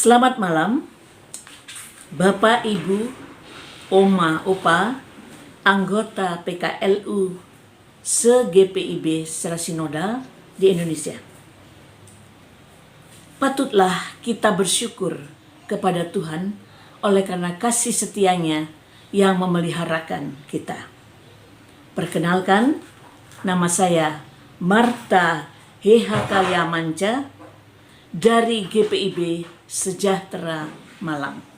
Selamat malam, Bapak, Ibu, Oma, Opa, anggota PKLU se-GPIB secara sinodal di Indonesia. Patutlah kita bersyukur kepada Tuhan oleh karena kasih setianya yang memeliharakan kita. Perkenalkan, nama saya Marta Hehakaya Manca dari GPIB Sejahtera Malang.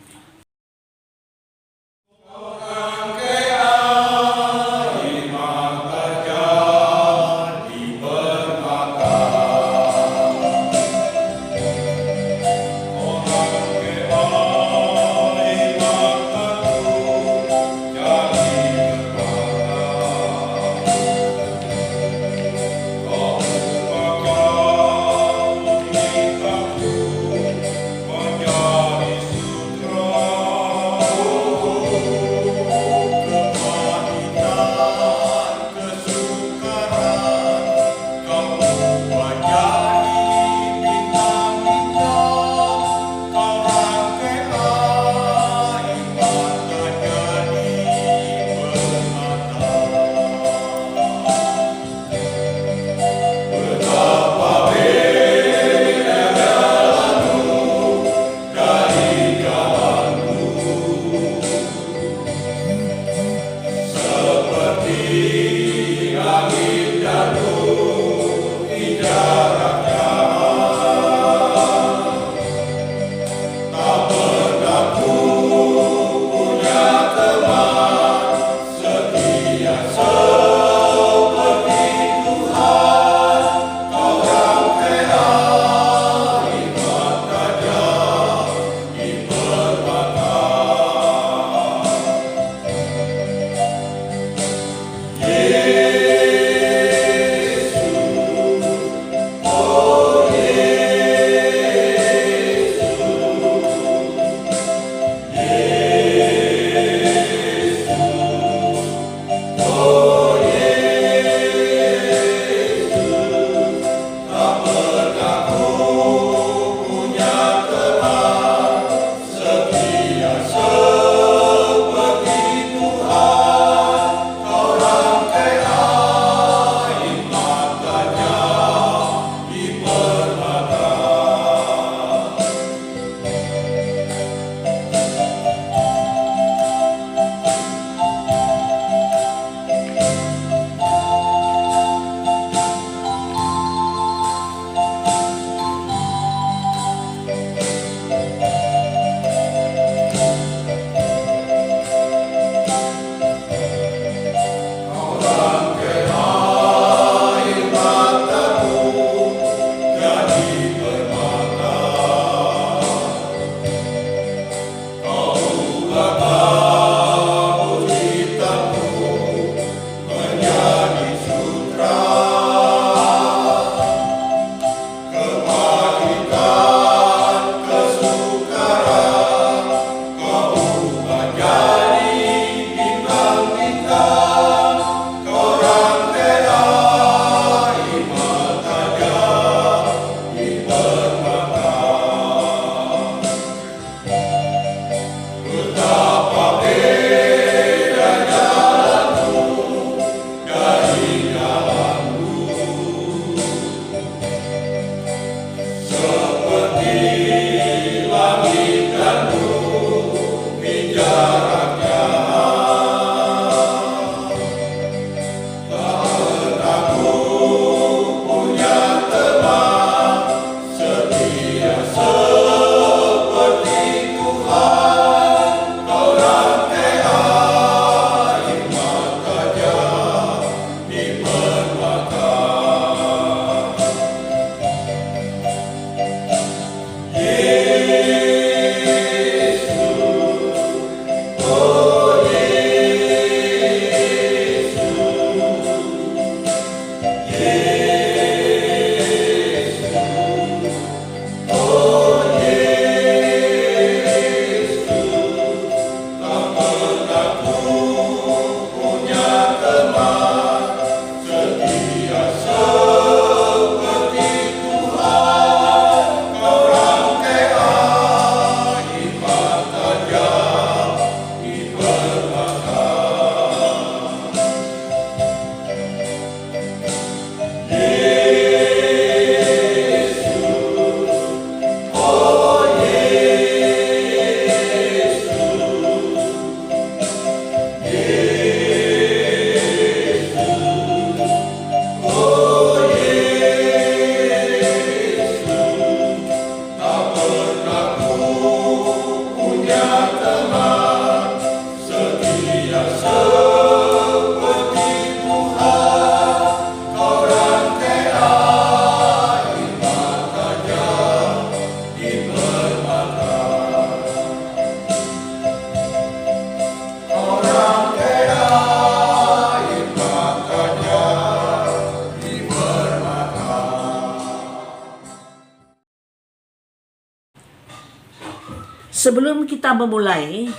Sebelum kita memulai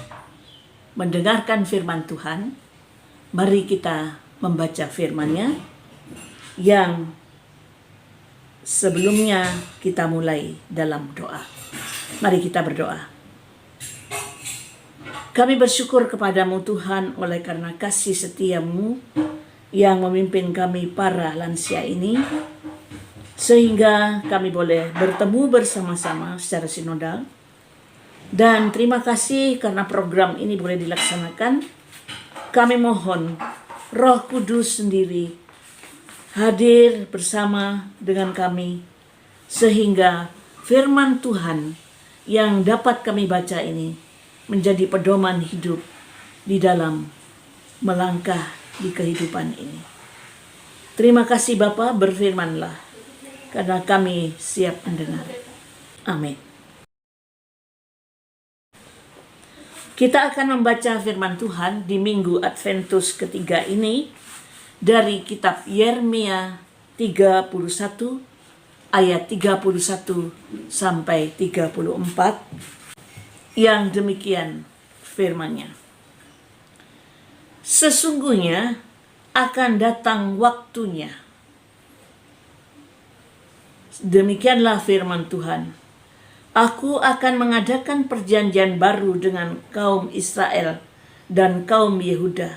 mendengarkan firman Tuhan, mari kita membaca firman-Nya yang sebelumnya kita mulai dalam doa. Mari kita berdoa. Kami bersyukur kepadamu Tuhan oleh karena kasih setiamu yang memimpin kami para lansia ini, sehingga kami boleh bertemu bersama-sama secara sinodal. Dan terima kasih karena program ini boleh dilaksanakan. Kami mohon Roh Kudus sendiri hadir bersama dengan kami, sehingga firman Tuhan yang dapat kami baca ini menjadi pedoman hidup di dalam melangkah di kehidupan ini. Terima kasih Bapa, berfirmanlah, karena kami siap mendengar. Amin. Kita akan membaca firman Tuhan di Minggu Adventus ketiga ini dari kitab Yeremia 31 ayat 31 sampai 34 yang demikian firman-Nya. Sesungguhnya akan datang waktunya. Demikianlah firman Tuhan. Aku akan mengadakan perjanjian baru dengan kaum Israel dan kaum Yehuda.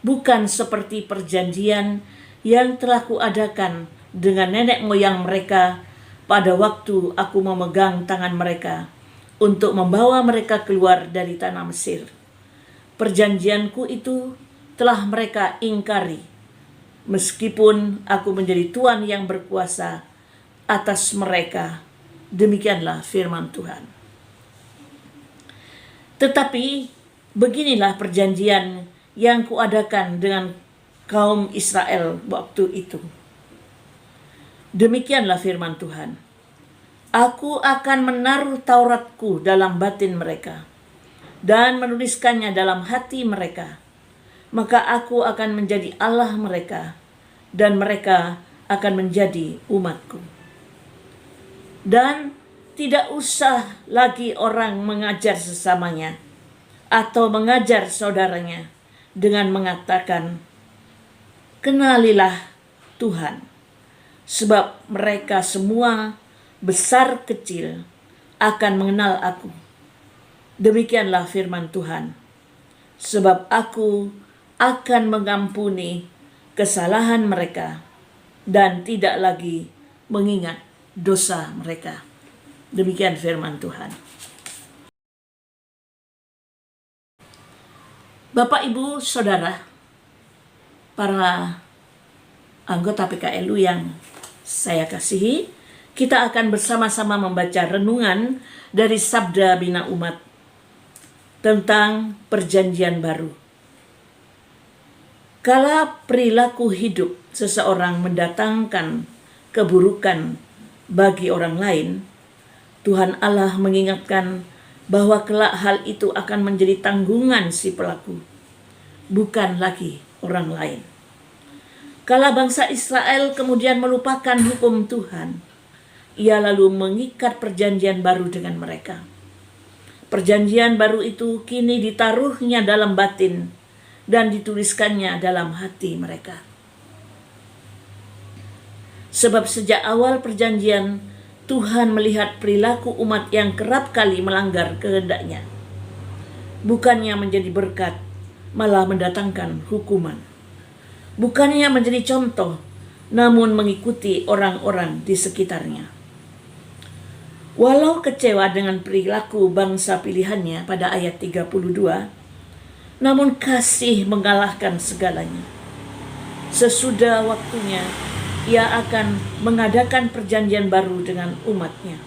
Bukan seperti perjanjian yang telah kuadakan dengan nenek moyang mereka pada waktu aku memegang tangan mereka untuk membawa mereka keluar dari tanah Mesir. Perjanjianku itu telah mereka ingkari, meskipun aku menjadi Tuhan yang berkuasa atas mereka. Demikianlah firman Tuhan. Tetapi beginilah perjanjian yang kuadakan dengan kaum Israel waktu itu. Demikianlah firman Tuhan. Aku akan menaruh Tauratku dalam batin mereka dan menuliskannya dalam hati mereka. Maka aku akan menjadi Allah mereka dan mereka akan menjadi umatku. Dan tidak usah lagi orang mengajar sesamanya atau mengajar saudaranya dengan mengatakan, kenalilah Tuhan, sebab mereka semua besar kecil akan mengenal aku. Demikianlah firman Tuhan. Sebab aku akan mengampuni kesalahan mereka dan tidak lagi mengingat dosa mereka. Demikian firman Tuhan. Bapak, Ibu, Saudara, para anggota PKLU yang saya kasihi, kita akan bersama-sama membaca renungan dari Sabda Bina Umat tentang perjanjian baru. Kala perilaku hidup seseorang mendatangkan keburukan bagi orang lain, Tuhan Allah mengingatkan bahwa kelak hal itu akan menjadi tanggungan si pelaku, bukan lagi orang lain. Kala bangsa Israel kemudian melupakan hukum Tuhan, ia lalu mengikat perjanjian baru dengan mereka. Perjanjian baru itu kini ditaruhnya dalam batin dan dituliskannya dalam hati mereka. Sebab sejak awal perjanjian, Tuhan melihat perilaku umat yang kerap kali melanggar kehendaknya. Bukannya menjadi berkat, malah mendatangkan hukuman. Bukannya menjadi contoh, namun mengikuti orang-orang di sekitarnya. Walau kecewa dengan perilaku bangsa pilihannya pada ayat 32, namun kasih mengalahkan segalanya. Sesudah waktunya, ia akan mengadakan perjanjian baru dengan umatnya.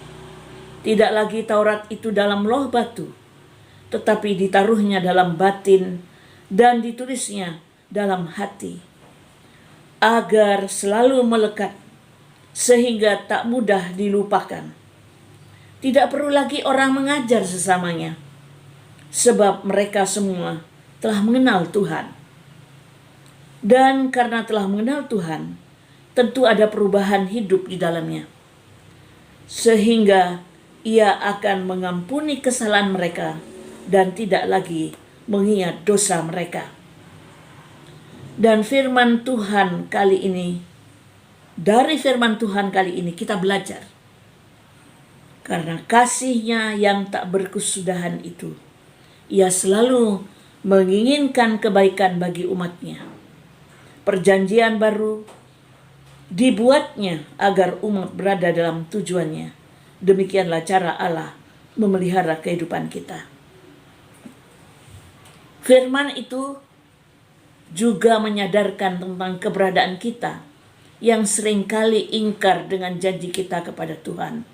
Tidak lagi Taurat itu dalam loh batu, tetapi ditaruhnya dalam batin dan ditulisnya dalam hati, agar selalu melekat sehingga tak mudah dilupakan. Tidak perlu lagi orang mengajar sesamanya, sebab mereka semua telah mengenal Tuhan. Dan karena telah mengenal Tuhan, tentu ada perubahan hidup di dalamnya. Sehingga Ia akan mengampuni kesalahan mereka dan tidak lagi mengingat dosa mereka. Dan firman Tuhan kali ini, dari firman Tuhan kali ini kita belajar. Karena kasih-Nya yang tak berkesudahan itu, Ia selalu menginginkan kebaikan bagi umat-Nya. Perjanjian baru dibuatnya agar umat berada dalam tujuannya. Demikianlah cara Allah memelihara kehidupan kita. Firman itu juga menyadarkan tentang keberadaan kita yang seringkali ingkar dengan janji kita kepada Tuhan.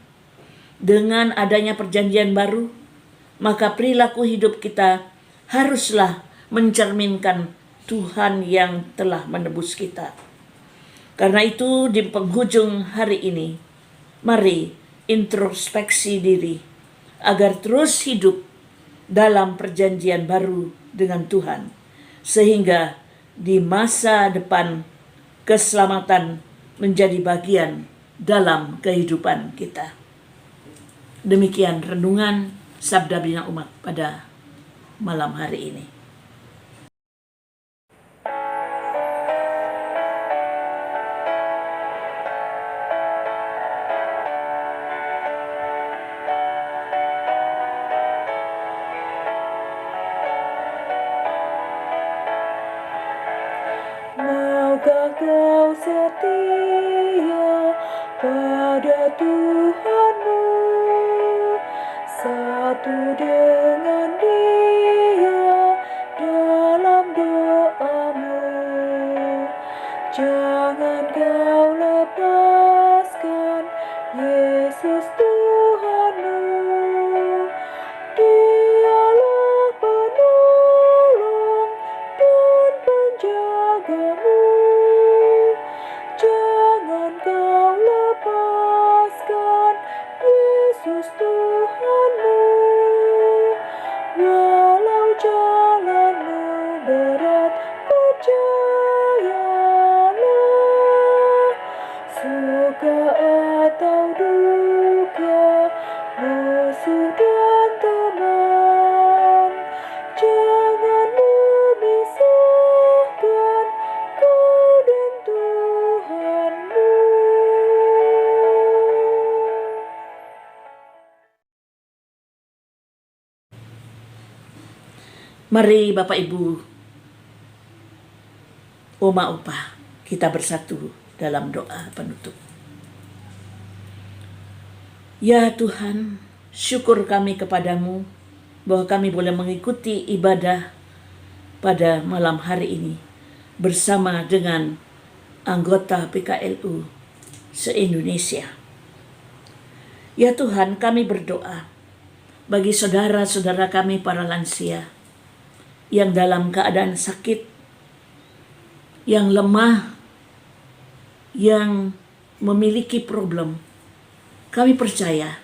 Dengan adanya perjanjian baru, maka perilaku hidup kita haruslah mencerminkan Tuhan yang telah menebus kita. Karena itu di penghujung hari ini, mari introspeksi diri agar terus hidup dalam perjanjian baru dengan Tuhan, sehingga di masa depan keselamatan menjadi bagian dalam kehidupan kita. Demikian renungan Sabda Bina Umat pada malam hari ini. Maukah kau setia pada Tuhanmu, satu dengan Dia dalam doamu. Jangan kau lepaskan Yesus Tuhanmu. Dialah penolong dan penjagamu. Jangan kau lepaskan Yesus Tuhanmu. Walau jalanmu berat, percayalah. Suka atau duka, musuh dan teman, jangan memisahkan kau dan Tuhanmu. Mari Bapak Ibu, Oma Opa, kita bersatu dalam doa penutup. Ya Tuhan, syukur kami kepadamu bahwa kami boleh mengikuti ibadah pada malam hari ini bersama dengan anggota PKLU se-Indonesia. Ya Tuhan, kami berdoa bagi saudara-saudara kami para lansia yang dalam keadaan sakit, yang lemah, yang memiliki problem. Kami percaya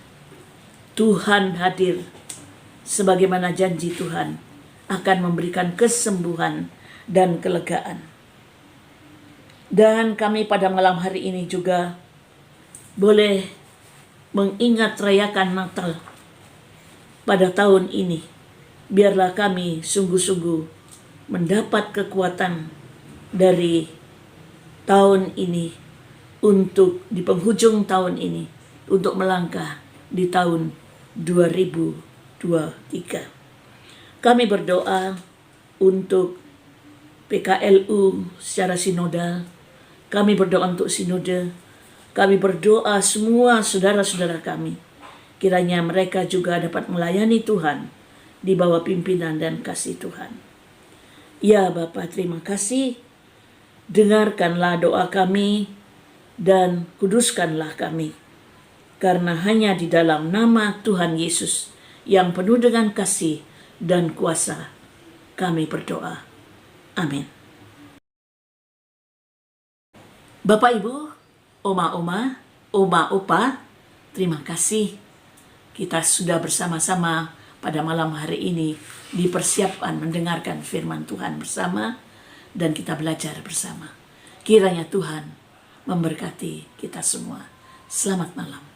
Tuhan hadir sebagaimana janji Tuhan akan memberikan kesembuhan dan kelegaan. Dan kami pada malam hari ini juga boleh mengingat rayakan Natal pada tahun ini. Biarlah kami sungguh-sungguh mendapat kekuatan dari tahun ini untuk di penghujung tahun ini untuk melangkah di tahun 2023. Kami berdoa untuk PKLU secara sinodal. Kami berdoa untuk sinode. Kami berdoa semua saudara-saudara kami. Kiranya mereka juga dapat melayani Tuhan di bawah pimpinan dan kasih Tuhan. Ya Bapa, terima kasih. Dengarkanlah doa kami dan kuduskanlah kami. Karena hanya di dalam nama Tuhan Yesus yang penuh dengan kasih dan kuasa kami berdoa. Amin. Bapak Ibu, Oma-Oma, Oma-Opa, terima kasih. Kita sudah bersama-sama pada malam hari ini dipersiapkan mendengarkan firman Tuhan bersama dan kita belajar bersama. Kiranya Tuhan memberkati kita semua. Selamat malam.